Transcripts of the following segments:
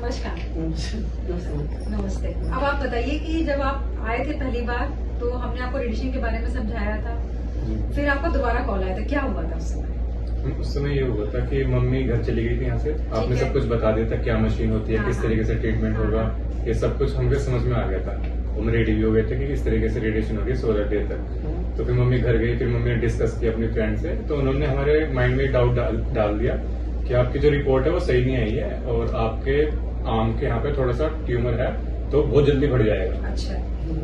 नमस्कार। नमस्ते। नमस्ते। अब आप बताइए कि जब आप आए थे पहली बार तो हमने आपको रेडिएशन के बारे में समझाया था, फिर आपका दोबारा कॉल आया था, क्या हुआ था उस समय? उस समय ये हुआ था कि मम्मी घर चली गई थी यहाँ से। आपने सब कुछ बता दिया था, क्या मशीन होती है, किस तरीके से ट्रीटमेंट होगा, ये सब कुछ हमको समझ में आ गया था। हम रेडी भी हो गए थे कि किस तरीके से रेडिएशन होगी 16 डे तक। तो फिर मम्मी घर गई, फिर मम्मी ने डिस्कस किया अपनी फ्रेंड से, तो उन्होंने हमारे माइंड में डाउट डाल दिया कि आपकी जो रिपोर्ट है वो सही नहीं आई है और आपके आम के यहाँ पे थोड़ा सा ट्यूमर है, तो बहुत जल्दी बढ़ जाएगा। अच्छा।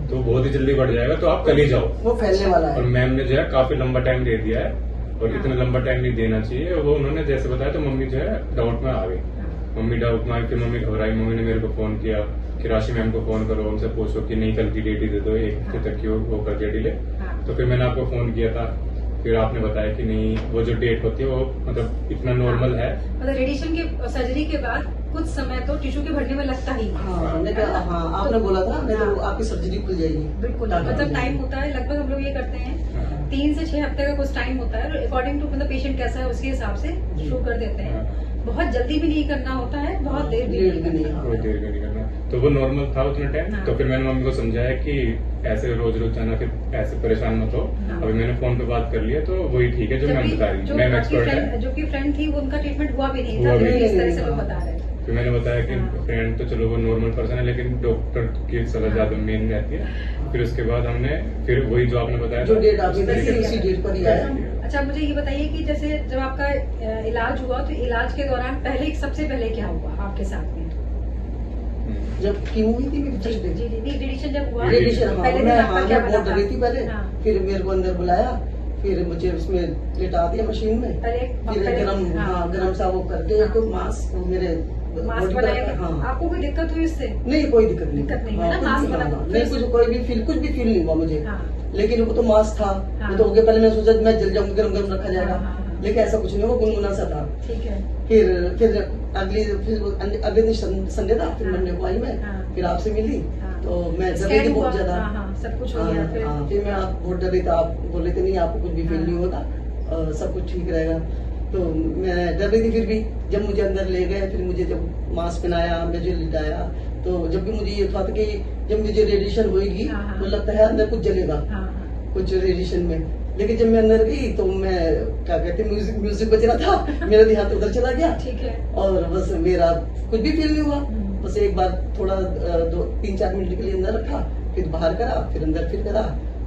तो बहुत ही जल्दी बढ़ जाएगा, तो आप कल ही जाओ। वो फैलने वाला है। और मैम ने जो है काफी लंबा टाइम दे दिया है और इतना लंबा टाइम नहीं देना चाहिए। वो उन्होंने जैसे बताया तो मम्मी जो है डाउट में आ गई। मम्मी डाउट में आई, फिर मम्मी घबराई। मम्मी ने मेरे को फोन किया कि राशि मैम को फोन करो, उनसे पूछो कि नहीं कल की डेट ही दे दो, एक हफ्ते तक की वो कर दिया डिले। तो फिर मैंने आपको फोन किया था, फिर आपने बताया कि नहीं वो जो डेट होती है वो मतलब इतना नॉर्मल है। मतलब रेडिएशन के सर्जरी के बाद कुछ समय तो टिश्यू के भरने में लगता ही है। हाँ, आपने बोला था नहीं तो आपकी सर्जरी खुल जाएगी। बिल्कुल, मतलब टाइम होता है, लगभग हम लोग ये करते हैं 3 से 6 हफ्ते का कुछ टाइम होता है, अकॉर्डिंग टू मतलब पेशेंट कैसा है उसके हिसाब से शुरू कर देते हैं। बहुत जल्दी भी नहीं करना होता है, बहुत देर भी नहीं करना। तो वो नॉर्मल था उतना टाइम। तो फिर मैंने मम्मी को समझाया कि ऐसे रोज रोज जाना, फिर ऐसे परेशान मत हो। अभी मैंने फोन पे बात कर लिया, तो वही ठीक है जो मैम बता रही है। मैम एक्सपर्ट है। जो की फ्रेंड थी उनका ट्रीटमेंट हुआ भी नहीं था, इस तरह से लोग बता रहे थे। फिर मैंने बताया कि फ्रेंड तो चलो वो नॉर्मल पर्सन है, लेकिन डॉक्टर की सलाह ज्यादा मेन रहती है। फिर उसके बाद हमने फिर वही जो आपने बताया जो डेट आपने दी उसी डेट पर ही आया। अच्छा, मुझे ये बताइए कि जैसे जब आपका इलाज हुआ तो इलाज के दौरान सबसे पहले क्या हुआ आपके साथ में? जब कीमो हुई थी मेरी फर्स्ट डे। जी, रेडिएशन जब हुआ, रेडिएशन पहले दिन आपका क्या बहुत डरी थी पहले। हाँ। फिर मेरे को अंदर बुलाया, फिर मुझे उसमें लेटा दिया मशीन में। फिर गरम सा वो करके एक मास्क मेरे मास्क बनाया। आपको कोई दिक्कत हुई इससे? नहीं, कोई दिक्कत नहीं है ना, मास्क बना नहीं, कुछ भी फील नहीं हुआ मुझे। लेकिन वो तो मास्क था, वो तो हो गया। पहले मैं सोचा मैं जल जाऊंगा, गरम गरम रखा जाएगा, लेकिन ऐसा कुछ नहीं, वो गुनगुना सा था। ठीक है। फिर अगले दिन संडे था, फिर मंडे को आई मैं, फिर आपसे मिली तो मैं डर रही थी बहुत ज्यादा। सब कुछ हो गया। फिर मैं आप बहुत डर रही था, आप बोल रहे थे नहीं आपको कुछ भी फील नहीं होगा, सब कुछ ठीक रहेगा। तो मैं डर रही थी। फिर भी जब मुझे अंदर ले गए, फिर मुझे जब मास्क पहनाया, मुझे लिटाया, तो जब भी मुझे ये था कि जब मुझे रेडिएशन होगी तो लगता है अंदर कुछ जलेगा, कुछ रेडिएशन में। लेकिन जब मैं अंदर गई तो मैं क्या कहते म्यूजिक बज रहा था, मेरा ध्यान तो उधर चला गया। ठीक है। और बस मेरा कुछ भी फील नहीं हुआ। बस एक बार थोड़ा 3-4 मिनट के लिए अंदर रखा, फिर बाहर करा, फिर अंदर फिर करा,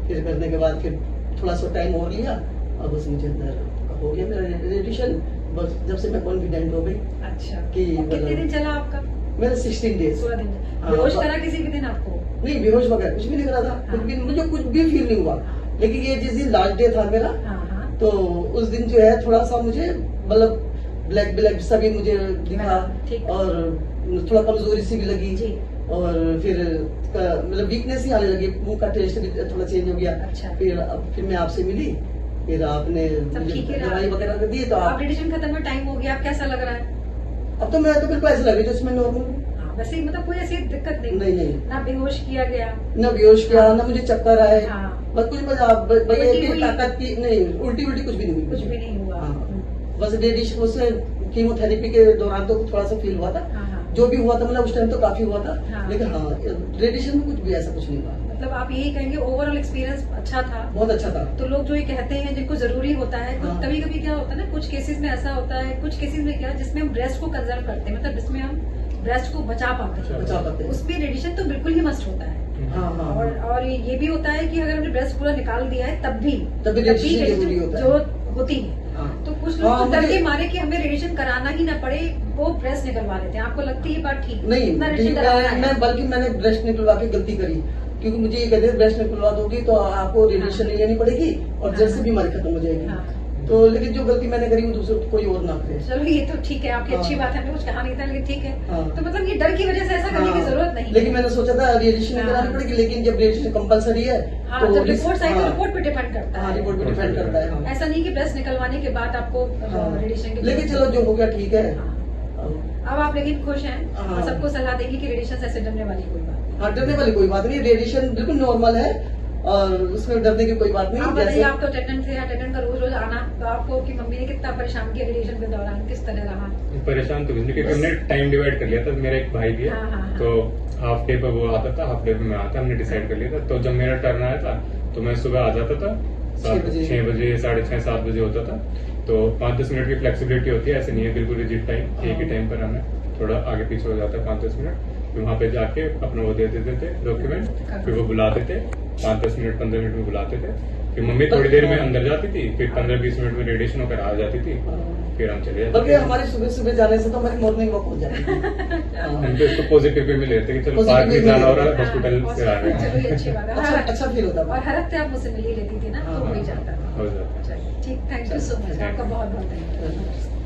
फिर करने के बाद फिर थोड़ा सा टाइम और लिया और बस मुझे अंदर हो गया मेरा रेडिएशन। बस जब से मैं कॉन्फिडेंट हो गई। अच्छा, कि कितने दिन चला आपका? मेरा 16 डेज। 16 दिन। बेहोश करा किसी भी दिन आपको? नहीं, बेहोश वगैरह कुछ भी नहीं करा था। मुझे कुछ भी फील नहीं हुआ। लेकिन ये जिस दिन लास्ट डे था मेरा, तो उस दिन जो है थोड़ा सा मुझे मतलब ब्लैक सा भी मुझे दिखा और थोड़ा कमजोरी सी भी लगी। और फिर मतलब वीकनेस ही आने लगी, मुंह का टेस्ट भी थोड़ा चेंज हो गया। अच्छा। फिर मैं आपसे मिली, फिर आपने दवाई वगैरह कर दी। तो आप रेडिएशन खत्म में टाइम हो गया, आप कैसा लग रहा है? अब तो मैं तो बिल्कुल ऐसा लगे जैसे मैं नॉर्मल। वैसे ही मतलब कोई ऐसी दिक्कत नहीं। ना बेहोश किया गया, ना बेहोश किया, ना मुझे चक्कर आए। बस कुछ उल्टी ताकत की नहीं, उल्टी कुछ भी नहीं हुई। कुछ भी नहीं हुआ। बस रेडिएशन उससे कीमोथेरेपी के दौरान तो थोड़ा सा फील हुआ था। जो भी हुआ था मतलब उस टाइम तो काफी हुआ था। लेकिन रेडिएशन में कुछ भी ऐसा कुछ नहीं हुआ। मतलब आप यही कहेंगे ओवरऑल एक्सपीरियंस अच्छा था? बहुत अच्छा था। तो लोग जो ये कहते हैं जिनको जरूरी होता है, कभी कभी क्या होता है ना, कुछ केसेस में ऐसा होता है, कुछ केसेस में क्या जिसमें हम ब्रेस्ट को कंजर्व करते हैं, मतलब जिसमें हम ब्रेस्ट को बचा पाते हैं, उसमें रेडिएशन तो बिल्कुल ही मस्ट होता है। और ये भी होता है कि अगर हमने ब्रेस्ट पूरा निकाल दिया है तब भी रेडिएशन जरूरत होती है। तो कुछ लोग तो डर के मारे कि हमें रेडिएशन कराना ही ना पड़े, वो ब्रेस्ट निकलवा लेते हैं। आपको लगती है बात ठीक? नहीं, बल्कि मैंने ब्रेस्ट निकलवा के गलती करी, क्योंकि मुझे ये कहते हैं ब्रेस्ट निकलवा दोगी तो आपको रेडिएशन नहीं लेनी पड़ेगी और जड़ से बीमारी खत्म हो जाएगी। तो लेकिन जो गलती मैंने करी वो दूसरे कोई और ना करे। चलो ये तो ठीक है, आपकी अच्छी बात है, हमें कुछ कहा नहीं था, लेकिन ठीक है। तो मतलब ये डर की वजह से ऐसा करने की जरूरत नहीं। लेकिन मैंने सोचा था रेडिएशन करानी पड़ेगी, लेकिन जब रेडिएशन कंपलसरी है तो जब रिपोर्ट आई तो रिपोर्ट पे डिपेंड करता है। रिपोर्ट पे डिपेंड करता है। ऐसा नहीं कि ब्रेस्ट निकलवाने के बाद आपको रेडिएशन की, लेकिन चलो जो हो गया ठीक है। अब आप लेकिन खुश हैं और सबको सलाह देंगे कि रेडिएशन ऐसे डरने वाली कोई बात? डरने वाली कोई बात नहीं, रेडिएशन बिल्कुल नॉर्मल है। और उसमें डरने की कोई बात आप नहीं। बताइए, जैसे आप तो अटेंडेंट थे, अटेंडेंट का रोज रोज आना, तो आपको की मम्मी ने कितना परेशान किया रेडिएशन के दौरान, किस तरह रहा? परेशान तो कुछ नहीं, क्योंकि हमने टाइम डिवाइड कर लिया था। मेरा एक भाई भी है, हाँ, हाँ, तो हाफ डे पे वो आता था, हाफ डे पे मैं आता, हमने डिसाइड कर लिया था। तो जब मेरा टर्न आया था तो मैं सुबह आ जाता था 6 बजे, 6:30, 7 बजे होता था। तो 5-10 मिनट की फ्लेक्सिबिलिटी होती है, ऐसे नहीं है बिल्कुल रिजिड टाइम, एक ही टाइम पर आना है, थोड़ा आगे पीछे हो जाता है 5-10 मिनट। फिर वहाँ पे जाके अपना वो दे देते थे डॉक्यूमेंट, फिर वो बुलाते थे 5-10 मिनट 15 मिनट में बुलाते थे। फिर मम्मी थोड़ी देर में अंदर जाती थी, फिर 15-20 मिनट में रेडिएशन होकर आ जाती थी, फिर हम चले जाते बल्कि थे। हमारे सुबह सुबह जाने से तो हमारी मॉर्निंग वॉक हो जाती है। हम तो इसको पॉजिटिव वे में लेते हैं कि चलो Positive पार्क में way जाना हो रहा है, में, हॉस्पिटल से आ रहे चलो हैं, ये अच्छी बात है। अच्छा फील होता और है। हर हफ्ते आप मुझसे मिली लेती थी ना, तो हो ही जाता था। हो जाता है। चलिए, ठीक, थैंक यू सो मच, आपका बहुत बहुत धन्यवाद।